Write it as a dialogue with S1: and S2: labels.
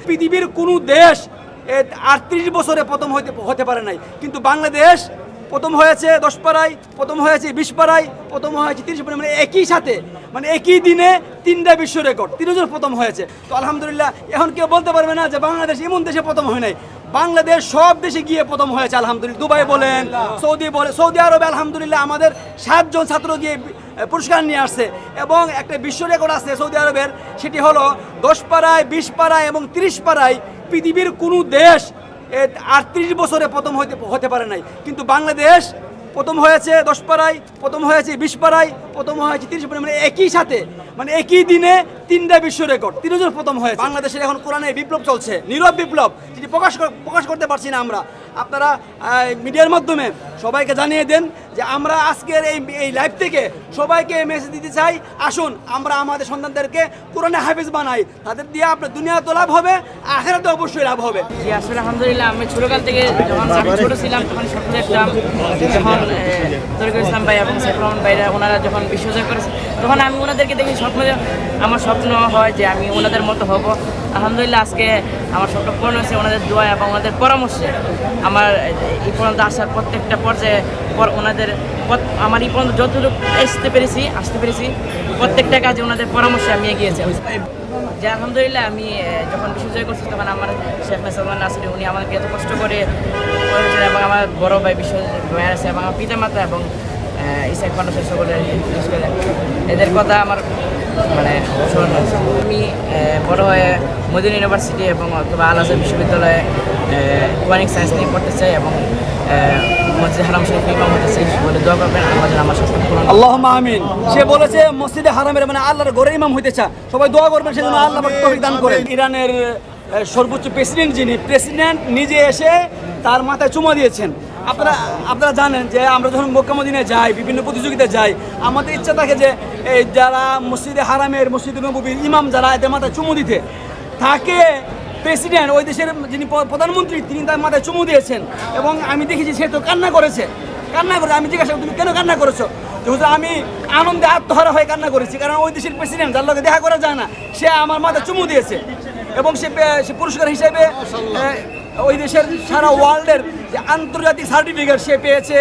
S1: পৃথিবীর কোনো দেশ 38 বছরে প্রথম হতে পারে নাই, কিন্তু বাংলাদেশ প্রথম হয়েছে 10 পাড়ায়, প্রথম হয়েছে 20 পাড়ায়, প্রথম হয়েছে 30 পাড়ায়, মানে একই সাথে, মানে একই দিনে 3টা বিশ্ব রেকর্ড, 3 জন প্রথম হয়েছে। তো আলহামদুলিল্লাহ, এখন কেউ বলতে পারবে না যে বাংলাদেশ এমন দেশে প্রথম হয় নাই। বাংলাদেশ সব দেশে গিয়ে প্রথম হয়েছে আলহামদুলিল্লাহ। দুবাই বলেন, সৌদি আরবে আলহামদুলিল্লাহ আমাদের 7 জন ছাত্র গিয়ে পুরস্কার নিয়ে আসছে, এবং একটা বিশ্ব রেকর্ড আছে সৌদি আরবের, সেটি হলো 10 পাড়ায়, 20 পাড়ায় এবং 30 পাড়ায় পৃথিবীর কোনো দেশ 38 বছরে প্রথম হতে পারে নাই, কিন্তু বাংলাদেশ প্রথম হয়েছে 10 পাড়ায়, প্রথম হয়েছে 20 পাড়ায়, প্রথম হয়েছে 30 পাড়ায়, মানে একই সাথে, মানে একই দিনে 3টা বিশ্ব রেকর্ড, 3 জন প্রথম হয়েছে। বাংলাদেশের এখন কোরআনে বিপ্লব চলছে, নীরব বিপ্লব, যেটি প্রকাশ করতে পারছি না আমরা। আপনারা মিডিয়ার মাধ্যমে সবাইকে জানিয়ে দেন যে আমরা আজকের এই লাইভ থেকে সবাইকে মেসেজ দিতে চাই, আসুন আমরা আমাদের সন্তানদেরকে কোরআনে হাফেজ বানাই, তাদের দিয়ে আপনার দুনিয়া তো লাভ হবে, আখিরাতে অবশ্যই লাভ হবে।
S2: জি আসলে আলহামদুলিল্লাহ, আমি ছোটকাল থেকে যখন আমি ছোট ছিলাম তখন স্বপ্ন দেখতাম, যখন তরিকুল ইসলাম ভাই এবং সাইফুর রহমান ভাইরা ওনারা যখন বিশ্বজয় করেছে, তখন আমি ওনাদেরকে দেখি আমার স্বপ্ন হয় যে আমি ওনাদের মতো হব। আলহামদুলিল্লাহ, আজকে আমার স্বপ্ন পূরণ হয়েছে ওনাদের দোয়া এবং ওনাদের পরামর্শে। আমার এই পর্যন্ত আসার প্রত্যেকটা পর্যায়ে ওনাদের আমার এই পর্যন্ত যতটুকু আসতে পেরেছি প্রত্যেকটা কাজে ওনাদের পরামর্শে আমি এগিয়েছি। যে আলহামদুলিল্লাহ, আমি যখন বিশ্বজয় করছি তখন আমার শেখ সালমান নাসিরি উনি আমাকে এত কষ্ট করে করেছেন, এবং আমার বড় ভাই বিশ্বজয় আছে এবং আমার পিতামাতা এবং ইসাক ফাউন্ডেশন সকলের এদের কথা আমার মানে স্মরণ হয়েছে। আমি বড় হয়ে মদিনা ইউনিভার্সিটি এবং অথবা আল আজহার বিশ্ববিদ্যালয়ে কোরআনিক সায়েন্স নিয়ে পড়তে চাই এবং মসজিদে হারাম শরীফ ইমাম হতে চাই বলে দোয়া করবেন আমাদের আমার স্বপ্ন পূরণ।
S1: আল্লাহুম্মা আমিন। সে বলেছে মসজিদে হারামের মানে আল্লাহর ঘরে ইমাম হইতে চায়, সবাই দোয়া করবেন সেজন্য আল্লাহ পাক তৌফিক দান করেন। ইরানের সর্বোচ্চ প্রেসিডেন্ট যিনি, প্রেসিডেন্ট নিজে এসে তার মাথায় চুমা দিয়েছেন। আপনারা জানেন যে আমরা যখন মক্কা মদিনায় যাই, বিভিন্ন প্রতিযোগিতায় যাই, আমাদের ইচ্ছা থাকে যে এই যারা মসজিদে হারামের, মসজিদে নববীর ইমাম যারা, এদের মাথায় চুমু দিতে থাকে। প্রেসিডেন্ট, ওই দেশের যিনি প্রধানমন্ত্রী, তিনি তার মাথায় চুমু দিয়েছেন, এবং আমি দেখেছি সে তো কান্না করে। আমি জিজ্ঞাসা করি, তুমি কেন কান্না করেছো? যেহেতু আমি আনন্দে আত্মহারা হয়ে কান্না করেছি, কারণ ওই দেশের প্রেসিডেন্ট যার লোকে দেখা করা যায় না, সে আমার মাথায় চুমু দিয়েছে, এবং সে পুরস্কার হিসেবে ওই দেশের সারা ওয়ার্ল্ডের যে আন্তর্জাতিক সার্টিফিকেট সে পেয়েছে।